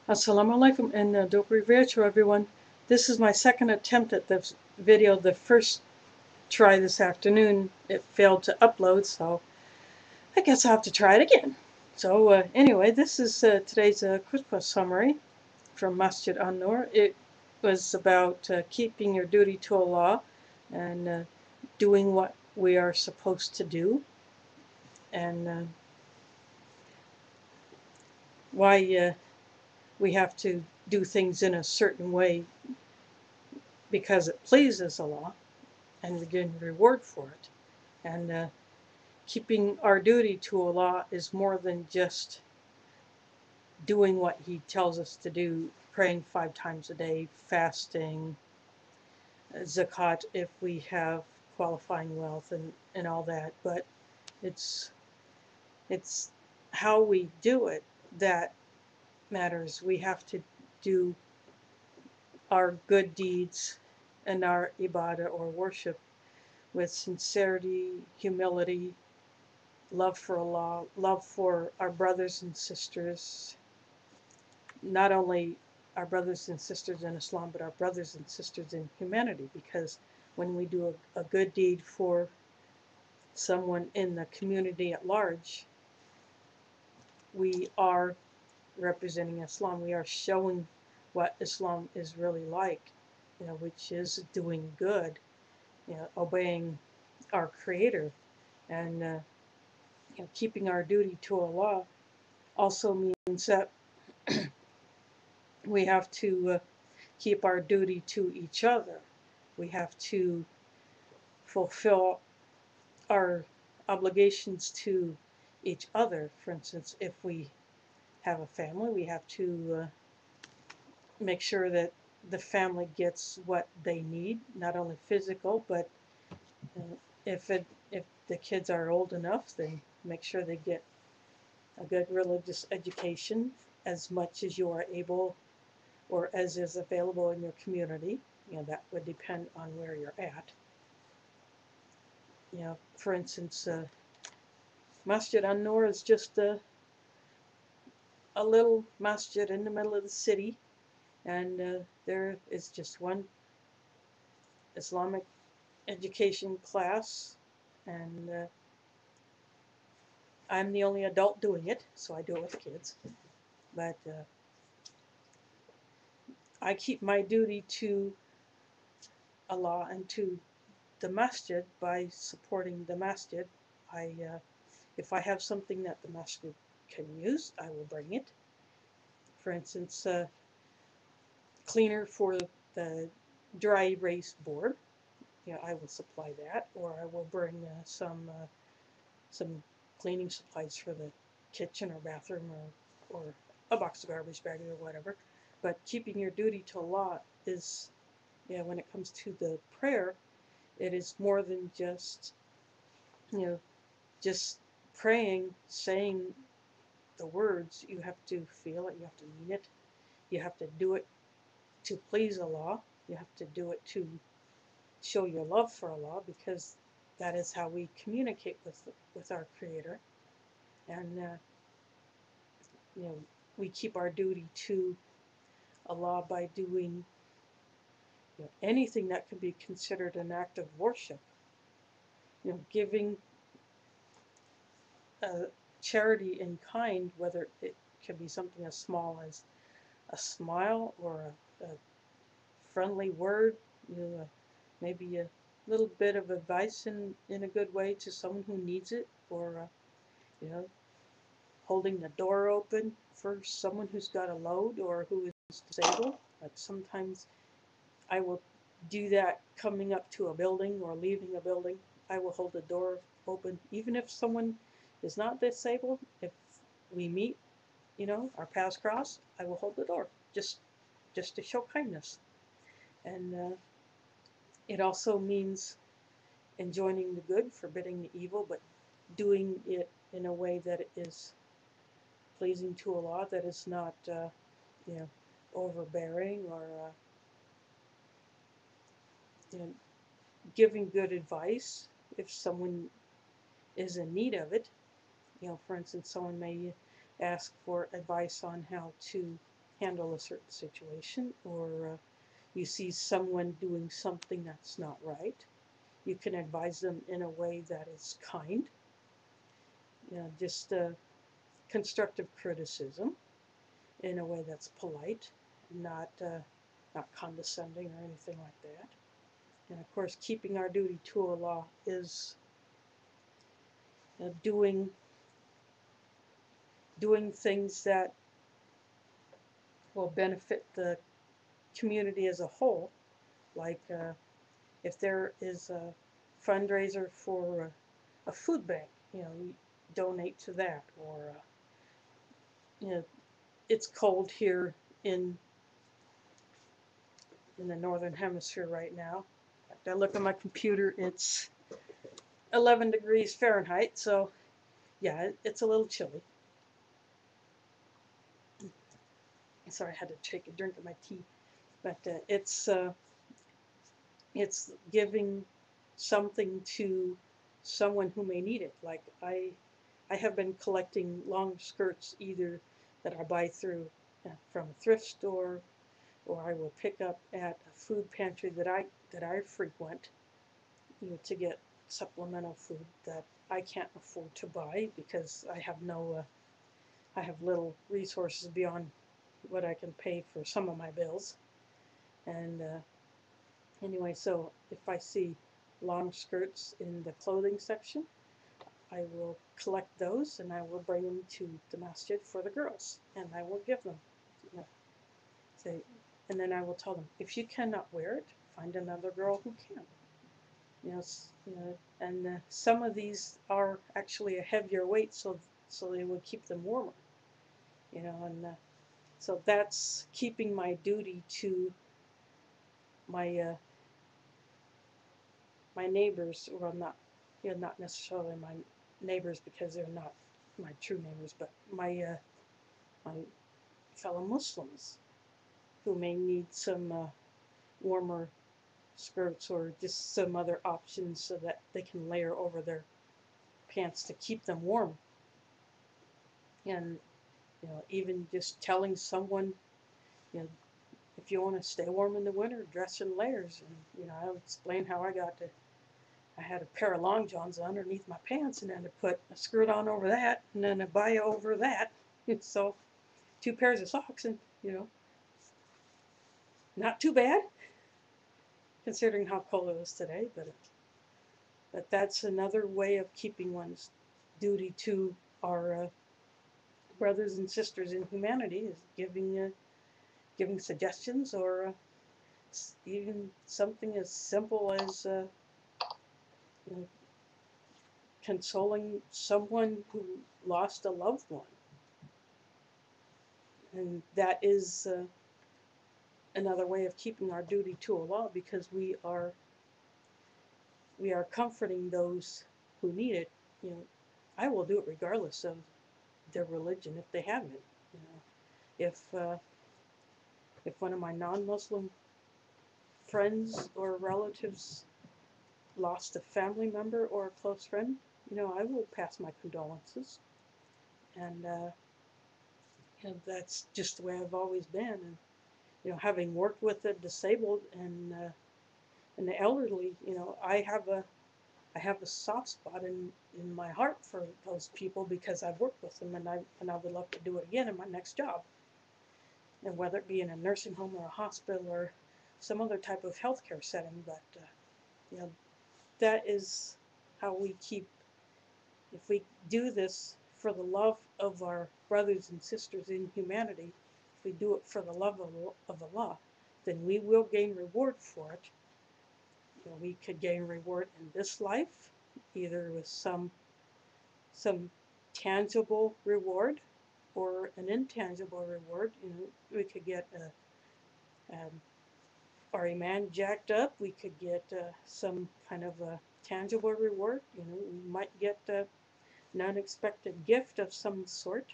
Assalamu alaikum and Dobry Večer, everyone. This is my second attempt at this video. The first try this afternoon, it failed to upload, so I guess I'll have to try it again. So anyway, this is today's khutbah summary from Masjid An-Nur. It was about keeping your duty to Allah and doing what we are supposed to do, and why we have to do things in a certain way because it pleases Allah and we get a reward for it. And keeping our duty to Allah is more than just doing what He tells us to do, praying 5 times a day, fasting, zakat if we have qualifying wealth and all that. But it's how we do it that matters. We have to do our good deeds and our ibadah or worship with sincerity, humility, love for Allah, love for our brothers and sisters, not only our brothers and sisters in Islam, but our brothers and sisters in humanity, because when we do a good deed for someone in the community at large, we are representing Islam. We are showing what Islam is really like, which is doing good, obeying our Creator, and keeping our duty to Allah also means that we have to keep our duty to each other. We have to fulfill our obligations to each other. For instance, if we have a family, we have to make sure that the family gets what they need, not only physical, but if the kids are old enough, then make sure they get a good religious education as much as you are able or as is available in your community. That would depend on where you're at. For instance, Masjid An-Nur is just a little masjid in the middle of the city, and there is just one Islamic education class, and I'm the only adult doing it, so I do it with kids. But I keep my duty to Allah and to the masjid by supporting the masjid. If I have something that the masjid can use, I will bring it. For instance, cleaner for the dry erase board, I will supply that, or I will bring some cleaning supplies for the kitchen or bathroom, or a box of garbage bags or whatever. But keeping your duty to Allah is, when it comes to the prayer, it is more than just just praying, saying the words. You have to feel it, you have to mean it, you have to do it to please Allah, you have to do it to show your love for Allah, because that is how we communicate with our Creator. And we keep our duty to Allah by doing anything that can be considered an act of worship. Giving charity in kind, whether it can be something as small as a smile or a friendly word, maybe a little bit of advice in a good way to someone who needs it, or holding the door open for someone who's got a load or who is disabled. Like sometimes I will do that coming up to a building or leaving a building. I will hold the door open, even if someone is not disabled. If we meet, our paths cross, I will hold the door just to show kindness. And it also means enjoining the good, forbidding the evil, but doing it in a way that is pleasing to Allah, that is not, overbearing, or giving good advice if someone is in need of it. For instance, someone may ask for advice on how to handle a certain situation, or you see someone doing something that's not right, you can advise them in a way that is kind, just constructive criticism in a way that's polite, not not condescending or anything like that. And of course, keeping our duty to Allah is doing things that will benefit the community as a whole. Like if there is a fundraiser for a food bank, we donate to that. Or it's cold here in the northern hemisphere right now. I look at my computer, it's 11 degrees Fahrenheit, so yeah, it's a little chilly. Sorry, I had to take a drink of my tea. But it's giving something to someone who may need it. Like I have been collecting long skirts, either that I buy through from a thrift store, or I will pick up at a food pantry that I frequent, to get supplemental food that I can't afford to buy because I have little resources beyond what I can pay for some of my bills. And anyway, so if I see long skirts in the clothing section, I will collect those and I will bring them to the masjid for the girls, and I will give them. Say, and then I will tell them, if you cannot wear it, find another girl who can. And some of these are actually a heavier weight, so they will keep them warmer. And so that's keeping my duty to my my neighbors. Well, not necessarily my neighbors because they're not my true neighbors, but my fellow Muslims who may need some warmer skirts or just some other options so that they can layer over their pants to keep them warm. And even just telling someone, you know, if you want to stay warm in the winter, dress in layers. And I'll explain how I had a pair of long johns underneath my pants, and then to put a skirt on over that, and then a baya over that. So 2 pairs of socks, and not too bad considering how cold it was today. But that's another way of keeping one's duty to our brothers and sisters in humanity, is giving suggestions, or even something as simple as you know, consoling someone who lost a loved one. And that is another way of keeping our duty to Allah, because we are comforting those who need it. I will do it regardless of their religion if they have it. If one of my non-Muslim friends or relatives lost a family member or a close friend, I will pass my condolences. And that's just the way I've always been. And having worked with the disabled and the elderly, I have a soft spot in my heart for those people, because I've worked with them, and I would love to do it again in my next job. And whether it be in a nursing home or a hospital or some other type of healthcare setting, but that is how we keep. If we do this for the love of our brothers and sisters in humanity, if we do it for the love of Allah, then we will gain reward for it. We could gain reward in this life, either with some tangible reward or an intangible reward. We could get our iman jacked up. We could get some kind of a tangible reward. We might get an unexpected gift of some sort,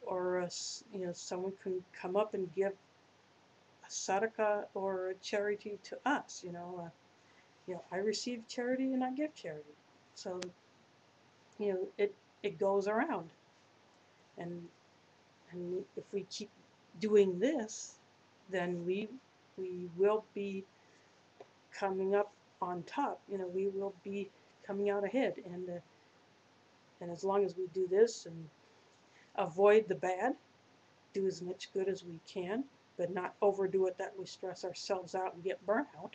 or someone can come up and give a sadaqah or a charity to us. I receive charity and I give charity, so it goes around. And And if we keep doing this, then we will be coming up on top. We will be coming out ahead. And as long as we do this and avoid the bad, do as much good as we can, but not overdo it that we stress ourselves out and get burnout.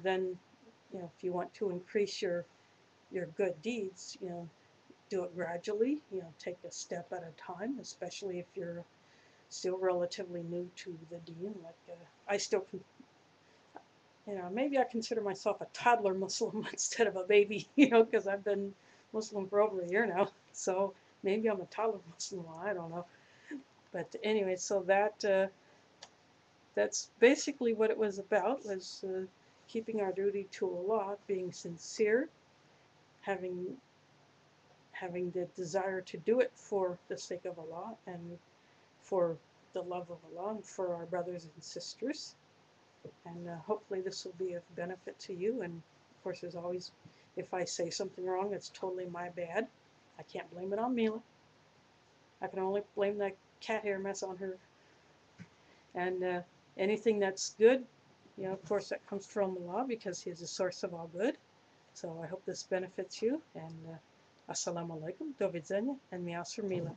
Then, if you want to increase your good deeds, do it gradually. Take a step at a time, especially if you're still relatively new to the deen. Like I still can, maybe I consider myself a toddler Muslim instead of a baby, because I've been Muslim for over a year now. So maybe I'm a toddler Muslim. I don't know. But anyway, so that's basically what it was about, was keeping our duty to Allah, being sincere, having the desire to do it for the sake of Allah and for the love of Allah and for our brothers and sisters. And hopefully this will be of benefit to you. And of course, as always, if I say something wrong, it's totally my bad. I can't blame it on Mila. I can only blame that cat hair mess on her. And anything that's good, of course, that comes from Allah, because He is the source of all good. So I hope this benefits you. And assalamu alaikum, do widzenia, and mias for Mila.